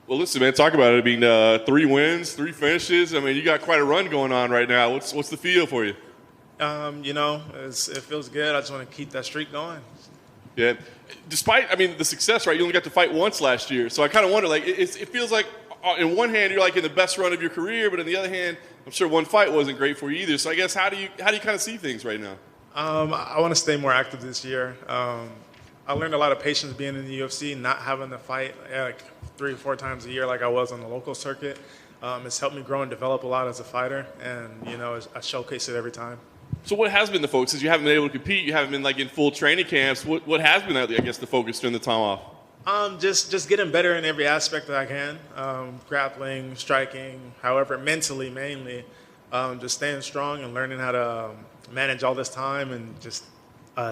Well, listen, man, talk about it. I mean, 3 wins, 3 finishes. I mean, you got quite a run going on right now. What's the feel for you? It feels good. I just want to keep that streak going. Yeah. Despite, I mean, the success, right? You only got to fight once last year. So I kind of wonder, like, it feels like, in one hand, you're like in the best run of your career, but on the other hand, I'm sure one fight wasn't great for you either. So I guess how do you kind of see things right now? I want to stay more active this year. I learned a lot of patience being in the UFC, not having to fight like 3 or 4 times a year like I was on the local circuit. It's helped me grow and develop a lot as a fighter, and I showcase it every time. So what has been the focus? Since you haven't been able to compete, you haven't been like in full training camps. What has been, I guess, the focus during the time off? Just getting better in every aspect that I can. Grappling, striking, however, mentally mainly. Just staying strong and learning how to manage all this time and just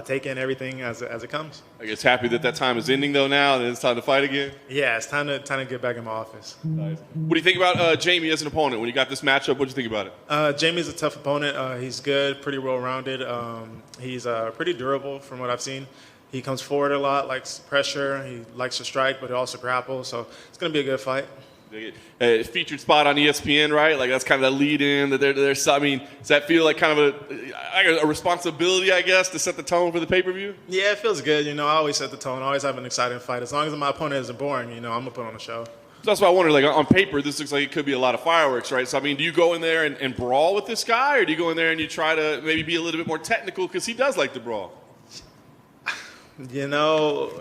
take in everything as it comes. I guess happy that time is ending though now, and it's time to fight again. Yeah, it's time to get back in my office. Nice. What do you think about Jamie as an opponent? When you got this matchup, what do you think about it? Jamie's a tough opponent. He's good, pretty well-rounded. He's pretty durable from what I've seen. He comes forward a lot, likes pressure. He likes to strike, but he also grapples. So it's going to be a good fight. Featured spot on ESPN, right? Like that's kind of that lead in. I mean, does that feel like kind of a responsibility, I guess, to set the tone for the pay-per-view? Yeah, it feels good. I always set the tone. I always have an exciting fight. As long as my opponent isn't boring, I'm going to put on a show. So that's why I wonder, like on paper, this looks like it could be a lot of fireworks, right? So, I mean, do you go in there and brawl with this guy, or do you go in there and you try to maybe be a little bit more technical because he does like to brawl? We'll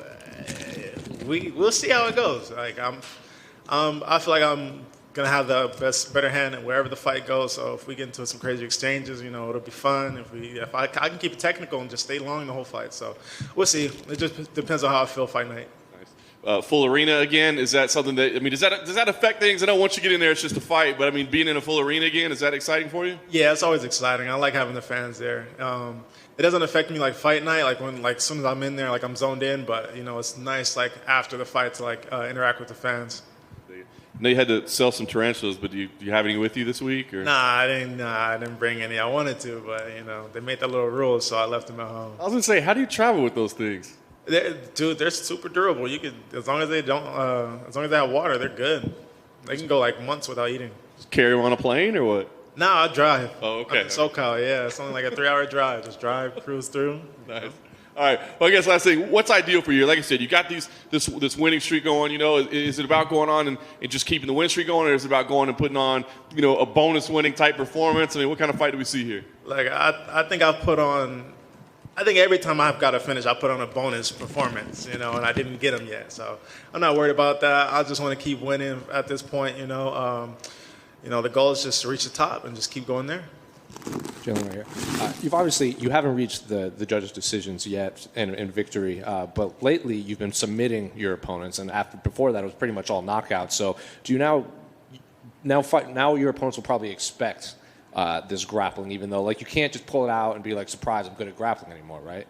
see how it goes. Like I feel like I'm gonna have the better hand wherever the fight goes. So if we get into some crazy exchanges, it'll be fun. If I can keep it technical and just stay long the whole fight. So we'll see. It just depends on how I feel fight night. Nice. Full arena again. Is that something that does that affect things? I know once you get in there, it's just a fight. But I mean, being in a full arena again, is that exciting for you? Yeah, it's always exciting. I like having the fans there. It doesn't affect me like fight night, as soon as I'm in there, like I'm zoned in. But it's nice like after the fight to interact with the fans. I know you had to sell some tarantulas, but do you have any with you this week? Or? Nah, I didn't bring any. I wanted to, but they made that little rule, so I left them at home. I was gonna say, how do you travel with those things? They're super durable. You could, as long as they have water, they're good. They can go like months without eating. Just carry them on a plane or what? Nah, I drive. Oh, okay. I'm in SoCal, yeah. It's only like a 3-hour drive. Just drive, cruise through. Nice. All right. Well, I guess last thing, what's ideal for you? Like I said, you got this winning streak going. Is it about going on and just keeping the win streak going, or is it about going and putting on, a bonus winning type performance? I mean, what kind of fight do we see here? Like I think every time I've got to finish, I put on a bonus performance, and I didn't get them yet. So I'm not worried about that. I just want to keep winning at this point. The goal is just to reach the top and just keep going there. Jalin right here. You haven't reached the judges' decisions yet in victory, but lately you've been submitting your opponents, and before that it was pretty much all knockouts. So do you now your opponents will probably expect this grappling, even though you can't just pull it out and be like, surprise, I'm good at grappling anymore, right?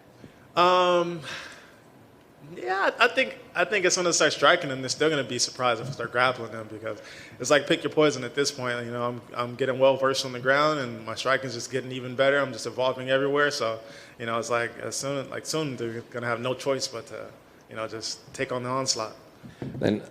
Yeah, I think as soon as I start striking them, they're still going to be surprised if I start grappling them, because it's like pick your poison at this point. I'm getting well versed on the ground, and my striking is just getting even better. I'm just evolving everywhere. So, it's like soon they're going to have no choice but to, just take on the onslaught. Then,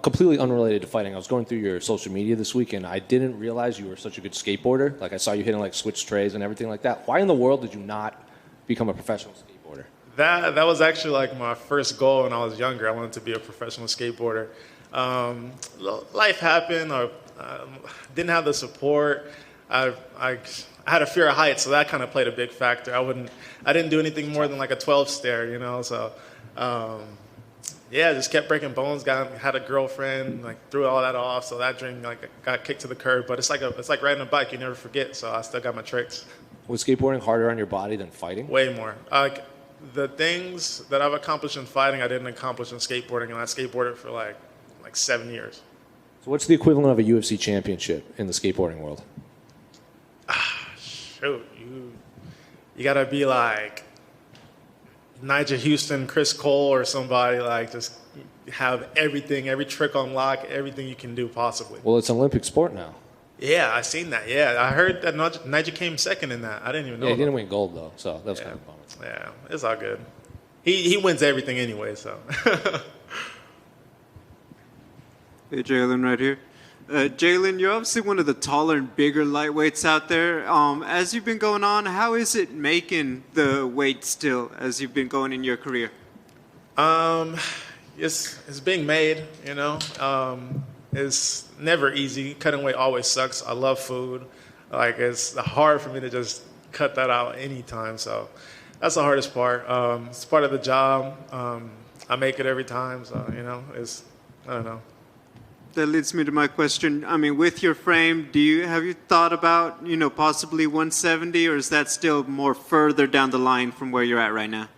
completely unrelated to fighting, I was going through your social media this week, and I didn't realize you were such a good skateboarder. Like I saw you hitting switch trays and everything like that. Why in the world did you not become a professional skateboarder? That was actually my first goal when I was younger. I wanted to be a professional skateboarder. Life happened, or didn't have the support. I had a fear of heights, so that kind of played a big factor. I didn't do anything more than a 12 stair, So, just kept breaking bones. Had a girlfriend, threw all that off. So that dream got kicked to the curb. But it's like riding a bike. You never forget. So I still got my tricks. Was skateboarding harder on your body than fighting? Way more. The things that I've accomplished in fighting, I didn't accomplish in skateboarding, and I skateboarded for like 7 years. So what's the equivalent of a UFC championship in the skateboarding world? Shoot, you gotta be like Nigel Houston, Chris Cole, or somebody, just have everything, every trick on lock, everything you can do possibly. Well, it's an Olympic sport now. Yeah, I seen that. Yeah, I heard that Nigel came second in that. I didn't even know. Yeah, he didn't win gold though, so that was kind of a bummer. Yeah, it's all good. He wins everything anyway, so. Hey, Jalin, right here. Jalin, you're obviously one of the taller and bigger lightweights out there. As you've been going on, how is it making the weight still as you've been going in your career? It's being made, you know. It's never easy. Cutting weight always sucks. I love food. Like, it's hard for me to just cut that out anytime. So that's the hardest part. It's part of the job. I make it every time. So, you know, I don't know. That leads me to my question. I mean, with your frame, have you thought about, possibly 170, or is that still more further down the line from where you're at right now?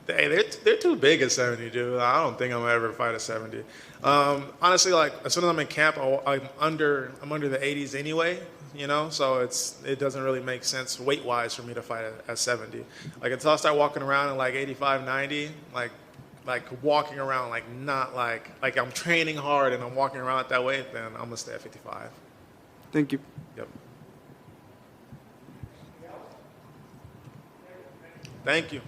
They're too big at 70, dude. I don't think I'm gonna ever fight at 70. Honestly, like, as soon as I'm in camp, I'm under the 80s anyway. You know, so it doesn't really make sense weight-wise for me to fight at 70. Like, until I start walking around at like 85, 90, like walking around not like I'm training hard and I'm walking around at that weight, then I'm gonna stay at 55. Thank you. Yep. Thank you.